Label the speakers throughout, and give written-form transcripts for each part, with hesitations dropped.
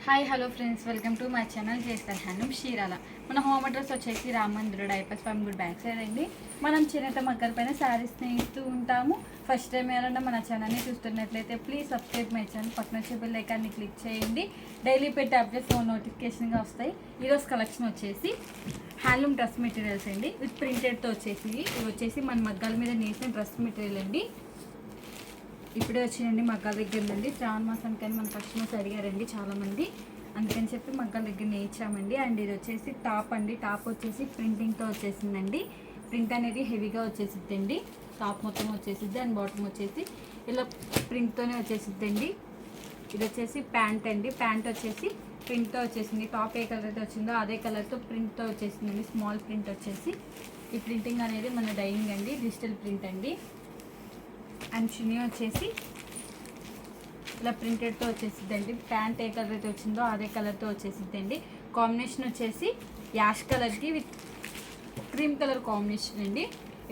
Speaker 1: Hi hello friends, welcome to my channel చేస్తారు handloom Chirala. మన home address వచ్చేసి Rama Mandir diapers farm good back side అండి. మనం చేనేత మగ్గల పైన శారీస్ని ఇస్తూ ఉంటాము. ఫస్ట్ టైం ఎవరైనా మన ఛానల్ని చూస్తున్నట్లయితే ప్లీజ్ సబ్స్క్రైబ్ మై ఛానల్, పక్కన వచ్చే బెల్ ఐకాన్ని క్లిక్ చేయండి. డైలీ పెట్టే అప్డేట్స్ నోటిఫికేషన్గా వస్తాయి. ఈరోజు కలెక్షన్ వచ్చేసి హ్యాండ్లూమ్ డ్రెస్ మెటీరియల్స్ అండి, విత్ ప్రింటెడ్తో వచ్చేసి ఇవి వచ్చేసి మన మగ్గాల మీద నేసిన డ్రెస్ మెటీరియల్ అండి. ఇప్పుడే వచ్చినండి మగ్గాల దగ్గర నుండి. శ్రావణ మాసానికని మన కస్టమర్స్ అడిగారండి చాలామంది, అందుకని చెప్పి మగ్గాల దగ్గర నేర్చామండి. అండ్ ఇది వచ్చేసి టాప్ అండి. టాప్ వచ్చేసి ప్రింటింగ్తో వచ్చేసిందండి. ప్రింట్ అనేది హెవీగా వచ్చేసిద్దండి. టాప్ మొత్తం వచ్చేసిద్ది అండ్ బాటమ్ వచ్చేసి ఇలా ప్రింట్తోనే వచ్చేసిద్దండి. ఇది వచ్చేసి ప్యాంట్ అండి. ప్యాంట్ వచ్చేసి ప్రింట్తో వచ్చేసింది. టాప్ ఏ కలర్ అయితే వచ్చిందో అదే కలర్తో ప్రింట్తో వచ్చేసిందండి. స్మాల్ ప్రింట్ వచ్చేసి ఈ ప్రింటింగ్ అనేది మన డైయింగ్ అండి, డిజిటల్ ప్రింట్ అండి. అండ్ చున్నీ వచ్చేసి ఇలా ప్రింటెడ్తో వచ్చేసిద్దండి. ప్యాంట్ ఏ కలర్ అయితే వచ్చిందో అదే కలర్తో వచ్చేసిద్దండి. కాంబినేషన్ వచ్చేసి యాష్ కలర్కి విత్ క్రీమ్ కలర్ కాంబినేషన్ అండి.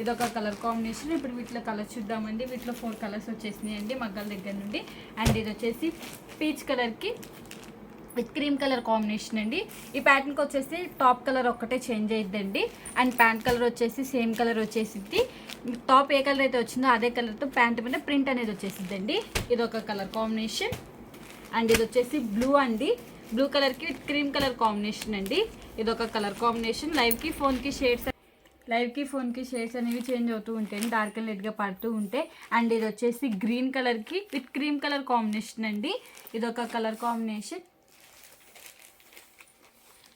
Speaker 1: ఇదొక కలర్ కాంబినేషన్. ఇప్పుడు వీటిలో కలర్స్ చూద్దామండి. వీటిలో 4 కలర్స్ వచ్చేసినాయి అండి మగ్గాల దగ్గర నుండి. అండ్ ఇది వచ్చేసి పీచ్ కలర్కి విత్ క్రీమ్ కలర్ కాంబినేషన్ అండి. ఈ ప్యాటర్న్కి వచ్చేసి టాప్ కలర్ ఒక్కటే చేంజ్ అయ్యిద్దండి. అండ్ ప్యాంట్ కలర్ వచ్చేసి సేమ్ కలర్ వచ్చేసిద్ది. టాప్ ఏ కలర్ అయితే వచ్చిందో అదే కలర్తో ప్యాంట్ మీద ప్రింట్ అనేది వచ్చేసిద్దండి. ఇది ఒక కలర్ కాంబినేషన్. అండ్ ఇది వచ్చేసి బ్లూ అండి. బ్లూ కలర్కి విత్ క్రీమ్ కలర్ కాంబినేషన్ అండి. ఇది ఒక కలర్ కాంబినేషన్. లైవ్కి ఫోన్కి షేడ్స్ అనేవి చేంజ్ అవుతూ ఉంటాయి, డార్క్ అండ్ లైట్గా పడుతూ ఉంటాయి. అండ్ ఇది వచ్చేసి గ్రీన్ కలర్కి విత్ క్రీమ్ కలర్ కాంబినేషన్ అండి. ఇది ఒక కలర్ కాంబినేషన్.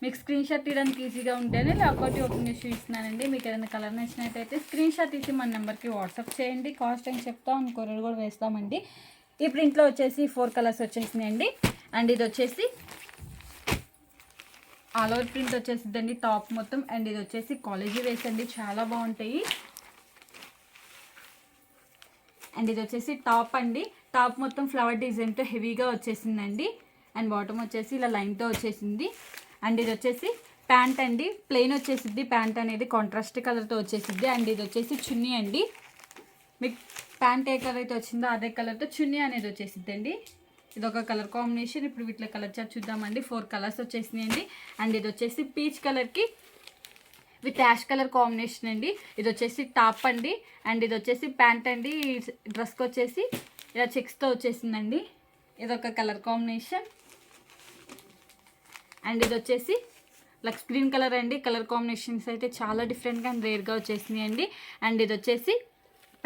Speaker 1: మీకు స్క్రీన్ షాట్ తీయడానికి ఈజీగా ఉంటేనే లేకపోతే ఓపెన్ చేసి ఇస్తున్నానండి. మీకు ఏదైనా కలర్ నచ్చినట్టయితే స్క్రీన్ షాట్ తీసి మన నెంబర్కి వాట్సాప్ చేయండి. కాస్ట్ అని చెప్తాం, కొరియర్ కూడా వేస్తామండి. ఈ ప్రింట్లో వచ్చేసి 4 కలర్స్ వచ్చేసినాయండి. అండ్ ఇది వచ్చేసి ఆల్ ఓవర్ ప్రింట్ వచ్చేసిద్దండి టాప్ మొత్తం. అండ్ ఇది వచ్చేసి కాలేజీ వేస్ అండి, చాలా బాగుంటాయి. అండ్ ఇది వచ్చేసి టాప్ అండి. టాప్ మొత్తం ఫ్లవర్ డిజైన్తో హెవీగా వచ్చేసిందండి. అండ్ బాటమ్ వచ్చేసి ఇలా లైన్తో వచ్చేసింది. అండ్ ఇది వచ్చేసి ప్యాంట్ అండి. ప్లెయిన్ వచ్చేసిద్ది ప్యాంట్ అనేది, కాంట్రాస్ట్ కలర్తో వచ్చేసిద్ది. అండ్ ఇది వచ్చేసి చున్నీ అండి. మీకు ప్యాంట్ ఏ కలర్ అయితే వచ్చిందో అదే కలర్తో చున్నీ అనేది వచ్చేసిద్దండి. ఇది ఒక కలర్ కాంబినేషన్. ఇప్పుడు వీటిలో కలర్ చార్ట్ చూద్దామండి. 4 కలర్స్ వచ్చేసినాయండి. అండ్ ఇది వచ్చేసి పీచ్ కలర్కి విత్ యాష్ కలర్ కాంబినేషన్ అండి. ఇది వచ్చేసి టాప్ అండి. అండ్ ఇది వచ్చేసి ప్యాంట్ అండి. డ్రెస్కి వచ్చేసి ఇలా చెక్స్తో వచ్చేసిందండి. ఇది ఒక కలర్ కాంబినేషన్. అండ్ ఇది వచ్చేసి లక్స్ గ్రీన్ కలర్ అండి. కలర్ కాంబినేషన్స్ అయితే చాలా డిఫరెంట్గా అండ్ రేర్గా వచ్చేసినాయి అండి. అండ్ ఇది వచ్చేసి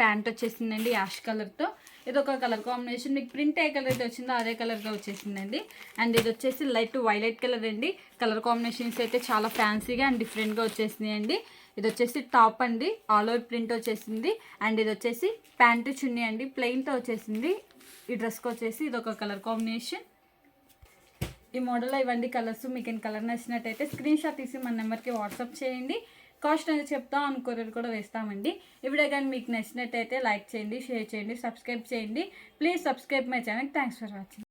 Speaker 1: ప్యాంట్ వచ్చేసిందండి యాష్ కలర్తో. ఇది ఒక కలర్ కాంబినేషన్. మీకు ప్రింట్ ఏ కలర్ అయితే వచ్చిందో అదే కలర్గా వచ్చేసిందండి. అండ్ ఇది వచ్చేసి లైట్ వైలెట్ కలర్ అండి. కలర్ కాంబినేషన్స్ అయితే చాలా ఫ్యాన్సీగా అండ్ డిఫరెంట్గా వచ్చేసినాయి అండి. ఇది వచ్చేసి టాప్ అండి, ఆల్ ఓవర్ ప్రింట్ వచ్చేసింది. అండ్ ఇది వచ్చేసి ప్యాంటు చున్నీ అండి, ప్లెయిన్తో వచ్చేసింది. ఈ డ్రెస్కి వచ్చేసి ఇది ఒక కలర్ కాంబినేషన్. ఈ మోడల్లో ఇవన్నీ కలర్స్. మీకు ఏం కలర్ నచ్చినట్టయితే స్క్రీన్ షాట్ తీసి మన నెంబర్కి వాట్సాప్ చేయండి. కాస్ట్ అనేది చెప్తాం, కొరియర్ కూడా వేస్తామండి. ఈ వీడియో కానీ మీకు నచ్చినట్టయితే లైక్ చేయండి, షేర్ చేయండి, సబ్స్క్రైబ్ చేయండి. Please subscribe my channel. Thanks for watching.